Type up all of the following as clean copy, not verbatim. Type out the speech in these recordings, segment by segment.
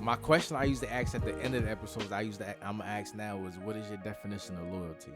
my question I used to ask at the end of the episodes, I'm gonna ask now is, what is your definition of loyalty?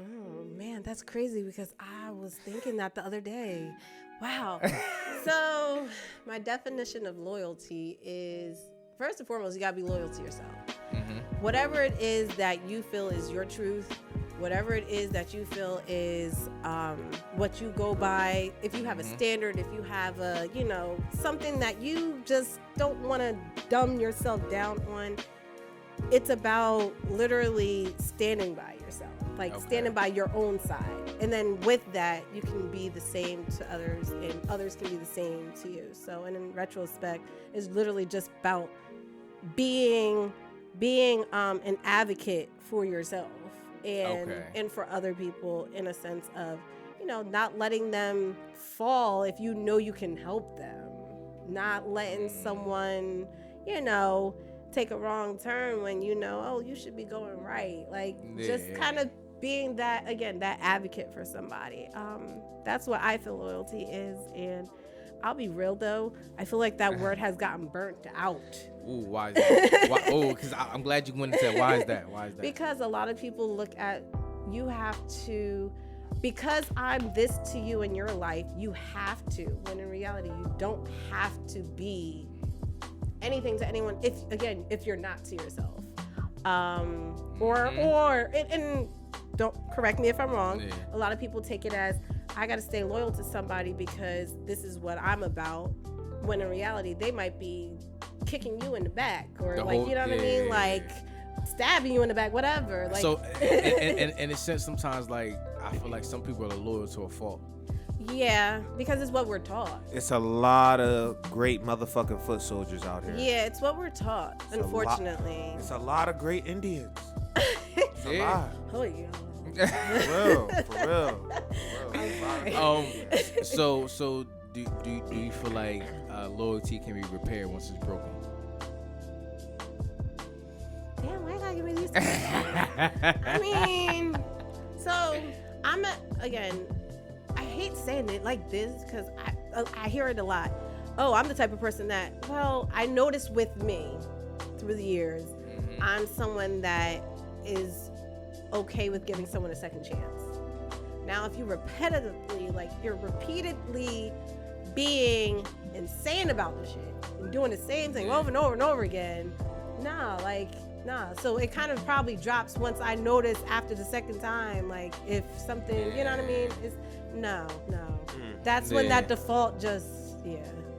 Oh man, that's crazy because I was thinking that the other day. Wow. So my definition of loyalty is, first and foremost, you gotta be loyal to yourself. Mm-hmm. Whatever it is that you feel is your truth, whatever it is that you feel is what you go by, if you have a standard, if you have a, something that you just don't want to dumb yourself down on, it's about literally standing by yourself, standing by your own side. And then with that, you can be the same to others and others can be the same to you. So, and in retrospect, it's literally just about being an advocate for yourself and for other people, in a sense of, not letting them fall if you know you can help them, not letting someone, take a wrong turn when you should be going right. Just kind of being that, again, that advocate for somebody. That's what I feel loyalty is. And I'll be real though, I feel like that word has gotten burnt out. Ooh, why is that? Because I'm glad you went and said, why is that? Because a lot of people look at, you have to, because I'm this to you in your life, you have to, when in reality, you don't have to be anything to anyone, if you're not to yourself. And don't correct me if I'm wrong. Yeah. A lot of people take it as, I got to stay loyal to somebody because this is what I'm about. When in reality, they might be kicking you in the back or what I mean? Stabbing you in the back, whatever. So, and it's sense sometimes, I feel like some people are loyal to a fault. Yeah, because it's what we're taught. It's a lot of great motherfucking foot soldiers out here. Yeah, it's what we're taught, unfortunately. It's a lot of great Indians. It's a lot. Oh, yeah. For real. So do you feel like loyalty can be repaired once it's broken? Damn, why you gotta give me these things? I mean, so I hate saying it like this because I hear it a lot. Oh, I'm the type of person that, I noticed with me through the years, I'm someone that is okay with giving someone a second chance. Now, if you you're repeatedly being insane about the shit and doing the same thing over and over and over again, nah. So it kind of probably drops once I notice after the second time, if something, you know what I mean? It's no. That's when that default just,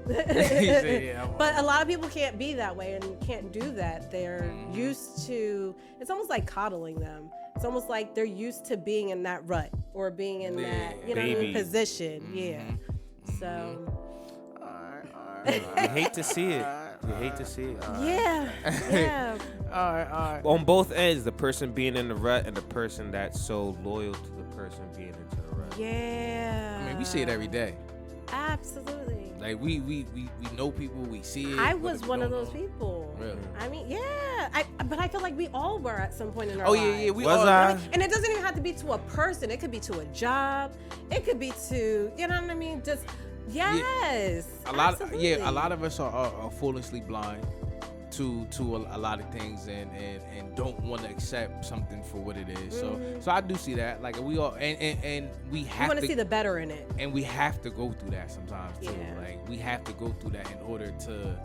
But a lot of people can't be that way and can't do that. They're used to, it's almost like coddling them. It's almost like they're used to being in that rut or being in that, position. Yeah. So. You hate to see it. Yeah. All right. On both ends, the person being in the rut and the person that's so loyal to the person being into the rut. Yeah. I mean, we see it every day. Absolutely. We know people, we see it. I was one of those people. Really? I mean, yeah. But I feel like we all were at some point in our lives. Yeah, we was all. I? And it doesn't even have to be to a person. It could be to a job. It could be to, you know what I mean? Just, yes. A lot of us are foolishly blind to a lot of things and don't want to accept something for what it is. So I do see that. We all and we have to see the better in it. And we have to go through that sometimes too. Yeah. We have to go through that in order to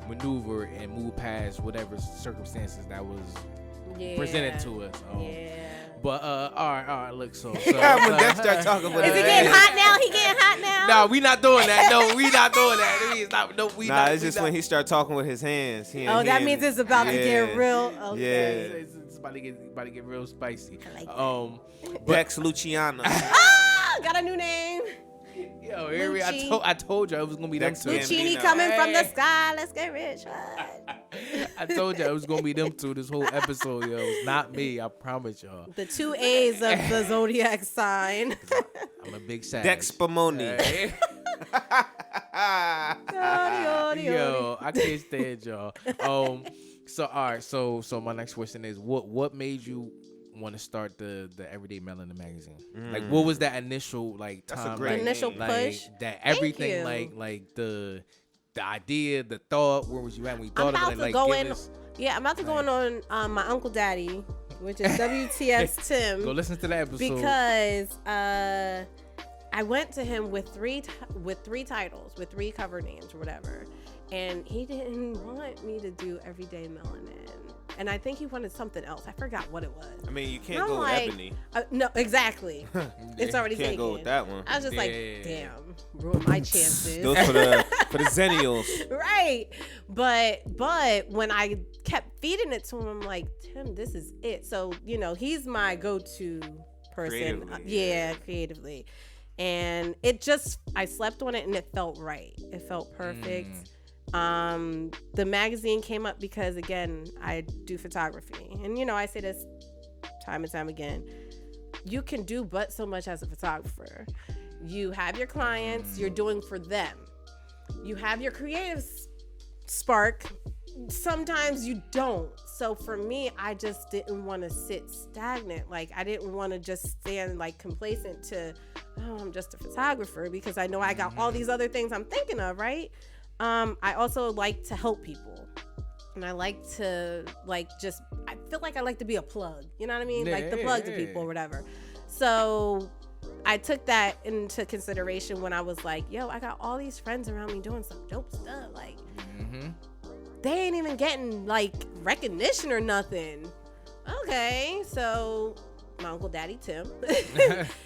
maneuver and move past whatever circumstances that was presented to us. But all right. Look, so when Dex start talking about is he getting hot now? He getting hot now? No, we not doing that. No, we not doing that. It's just when he start talking with his hands. That means it's about to get real. Okay. Yeah, it's about to get real spicy. I like Dex Luciano. Got a new name. Yo, I told you it was gonna be them two. Lucini coming from the sky. Let's get rich. I told you it was gonna be them two this whole episode, yo. It's not me, I promise y'all. The 2 A's of the zodiac sign. I'm a big Sag. Dex Spumoni. Yo, I can't stand y'all. So all right, so my next question is, what made you want to start the Everyday Melanin magazine? What was that initial time? That's a great initial push. That everything like the the idea, the thought? Where was you at when you thought I'm of about it? to go give in. us- Yeah, I'm about to go in on my Uncle Daddy, which is WTF's Tim. Go listen to that episode. Because I went to him with three titles, with 3 cover names or whatever, and he didn't want me to do Everyday Melanin. And I think he wanted something else. I forgot what it was. I mean, you And can't I'm go like, with Ebony. No, exactly. It's already Can't taken. go with that one. I was just Yeah. like, damn, ruined my chances. Those for the Zennials. Right. But when I kept feeding it to him, I'm like, Tim, this is it. So, he's my go-to person. Creatively, Creatively. And I slept on it and it felt right. It felt perfect. The magazine came up because, again, I do photography. And, I say this time and time again. You can do but so much as a photographer. You have your clients, you're doing for them. You have your creative spark. Sometimes you don't. So for me, I just didn't want to sit stagnant. Like, I didn't want to just stand like complacent to, I'm just a photographer, because I know I got all these other things I'm thinking of, right? I also like to help people. And I like to I feel like I like to be a plug. You know what I mean? Like the plug to people or whatever. So I took that into consideration when I was like, yo, I got all these friends around me doing some dope stuff. Like, they ain't even getting like recognition or nothing. Okay, so my Uncle Daddy Tim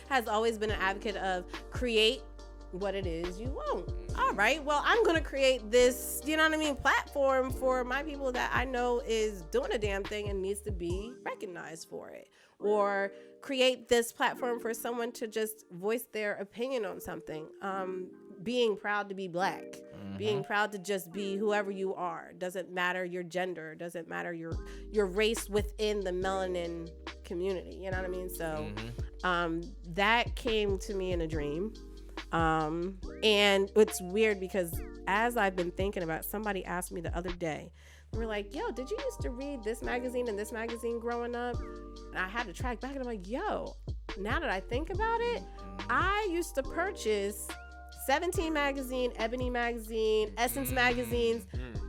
has always been an advocate of create what it is you want. All right, well, I'm gonna create this, platform for my people that I know is doing a damn thing and needs to be recognized for it. Or create this platform for someone to just voice their opinion on something. Being proud to be Black, being proud to just be whoever you are. Doesn't matter your gender, doesn't matter your race within the melanin community. You know what I mean? So that came to me in a dream. And it's weird because as I've been thinking about it, somebody asked me the other day, they were like, yo, did you used to read this magazine and this magazine growing up? And I had to track back and I'm like, yo, now that I think about it, I used to purchase 17 magazine, Ebony magazine, Essence magazines,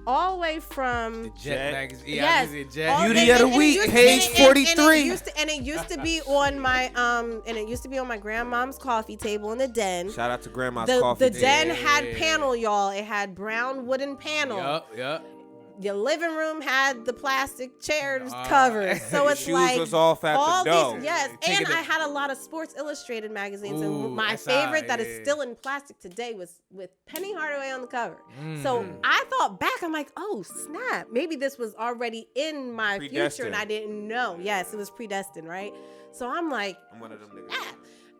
all the way from the Jet magazine. Yeah, yes, Jet. Beauty of the Week, page 43. And it used to be on my my grandmom's coffee table in the den. Shout out to Grandma's The Coffee. den had panel, y'all. It had brown wooden panel. Yup. Your living room had the plastic chairs covered. So it's Shoes like was off at all the door. these, yes. Taking And I had a lot of Sports Illustrated magazines. Ooh, And my SI, favorite that is yeah. still in plastic today was with Penny Hardaway on the cover. So I thought back, I'm like, oh snap, maybe this was already in my future Predestined. and I didn't know. Yes, it was predestined, right? So I'm like, I'm one of them niggas.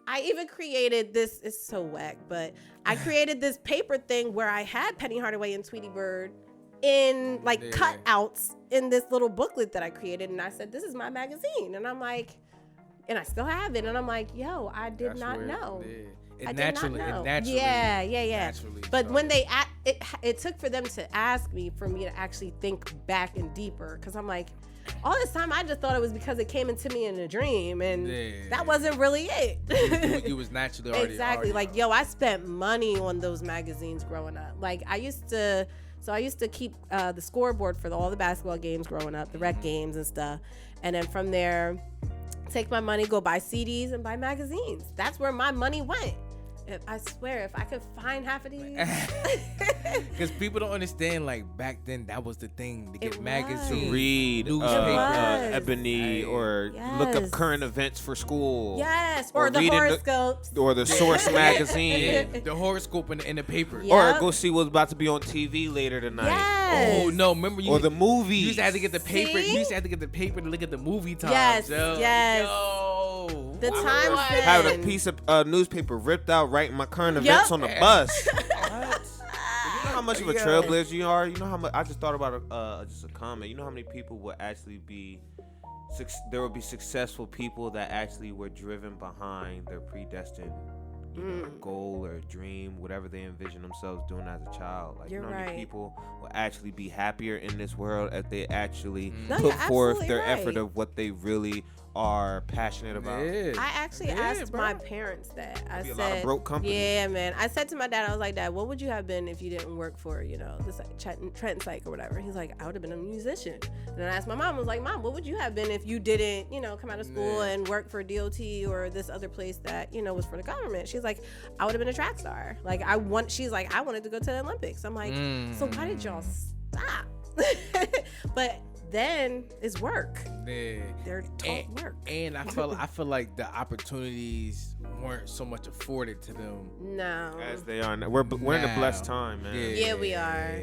I even created this, it's so whack, but I created this paper thing where I had Penny Hardaway and Tweety Bird in cutouts in this little booklet that I created. And I said, this is my magazine. And I'm like, and I still have it. And I'm like, yo, I did not know. It I naturally, did not know. it naturally. Yeah. naturally But when started. it took for them to ask me, for me to actually think back and deeper. Cause I'm like, all this time I just thought it was because it came into me in a dream, and that wasn't really it. you was naturally already exactly. Like, yo, I spent money on those magazines growing up. Like, I used to keep the scoreboard for all the basketball games growing up, the rec games and stuff. And then from there, take my money, go buy CDs and buy magazines. That's where my money went. I swear, if I could find half of these. Because people don't understand, like, back then, that was the thing, to get It magazines. was. To read was. Ebony, or look up Yes. current events for school. Yes, Or or the reading horoscopes. Or the Source magazine. The horoscope in the paper. Yeah. Or go see what's about to be on TV later tonight. Yes. Oh, no, remember you. Or the movies. You used to have to get the paper. See? You used to have to get the paper to look at the movie times. Yes, Yo. yes. Yo. The Wow. times Having a then. piece of newspaper ripped out, writing my current Yup. events on the bus. You know how much of a trailblazer you are? You know how much? I just thought about just a comment. You know how many people would actually be there would be successful people that actually were driven behind their predestined goal or dream, whatever they envision themselves doing as a child. Like, You're you know how many right. people will actually be happier in this world if they actually No, put you're forth absolutely their right. effort of what they really are passionate about. Yeah. I actually asked my parents that. I Be said, a lot of broke companies. yeah, man. I said to my dad, I was like, Dad, what would you have been if you didn't work for, this Trenton Psych or whatever? He's like, I would have been a musician. And then I asked my mom, I was like, Mom, what would you have been if you didn't, come out of school and work for DOT or this other place that, was for the government? She's like, I would have been a track star. Like, she's like, I wanted to go to the Olympics. I'm like, so why did y'all stop? But then it's work. Yeah. They're taught work. And I feel like the opportunities weren't so much afforded to them. No. As they are now. We're in a blessed time, man. Yeah, we are.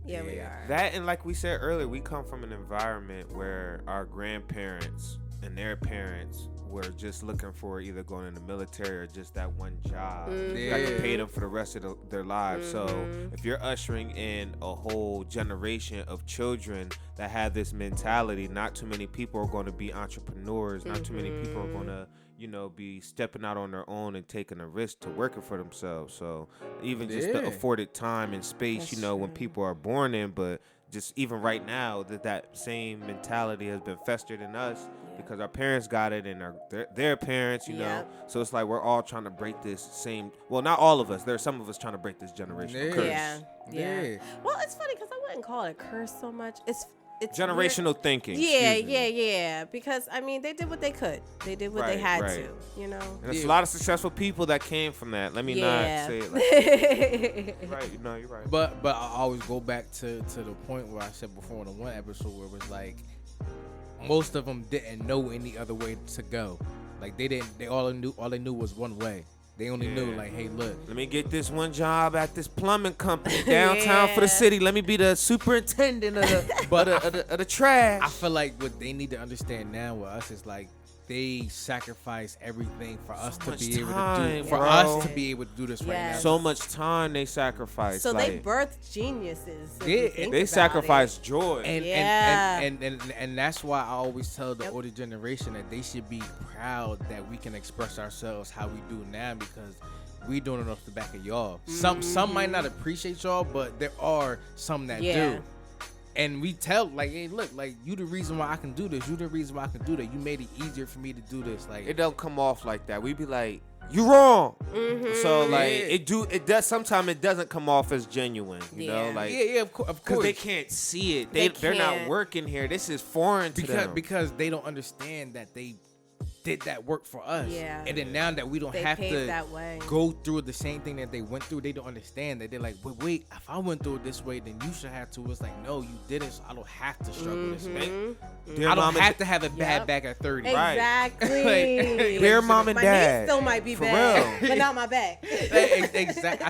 Yeah, we are. That, and like we said earlier, we come from an environment where our grandparents and their parents were just looking for either going in the military or just that one job that could pay them for the rest of their lives. So if you're ushering in a whole generation of children that have this mentality, not too many people are going to be entrepreneurs. Not too many people are going to be stepping out on their own and taking a risk to working for themselves. So even just the afforded time and space, when people are born in, but just even right now that same mentality has been festered in us because our parents got it and their parents, know. So it's like we're all trying to break this same. Well, not all of us. There's some of us trying to break this generational curse. Yeah. Well, it's funny because I wouldn't call it a curse so much. It's generational thinking. Yeah. Because they did what they could. They did what they had to. And there's a lot of successful people that came from that. Let me not say it like right. You're right. But I always go back to the point where I said before in the one episode where it was like most of them didn't know any other way to go. Like they all they knew was one way. They only knew, like, hey, look. Let me get this one job at this plumbing company downtown for the city. Let me be the superintendent of the trash. I feel like what they need to understand now with us is, like, they sacrifice everything for us to be able to do. For us to be able to do this right now. So much time they sacrifice. So they birthed geniuses. They sacrifice joy. And that's why I always tell the older generation that they should be proud that we can express ourselves how we do now because we doing it off the back of y'all. Some might not appreciate y'all, but there are some that do. And we tell, like, hey, look, like, you the reason why I can do this. You the reason why I can do that. You made it easier for me to do this. Like, it don't come off like that. We be like, you wrong. So, like, it does. Sometimes it doesn't come off as genuine, you know? Like, of course. Because they can't see it. They're not working here. This is foreign to them. Because they don't understand that they did that work for us. Yeah. And then now that we don't have to go through the same thing that they went through, they don't understand that. They're like, wait, if I went through it this way, then you should have to. It's like, no, you didn't. So I don't have to struggle this way. I don't have to have a bad back at 30. Exactly. Right? Dear mom and dad. My knees still might be bad, but not my back. Exactly.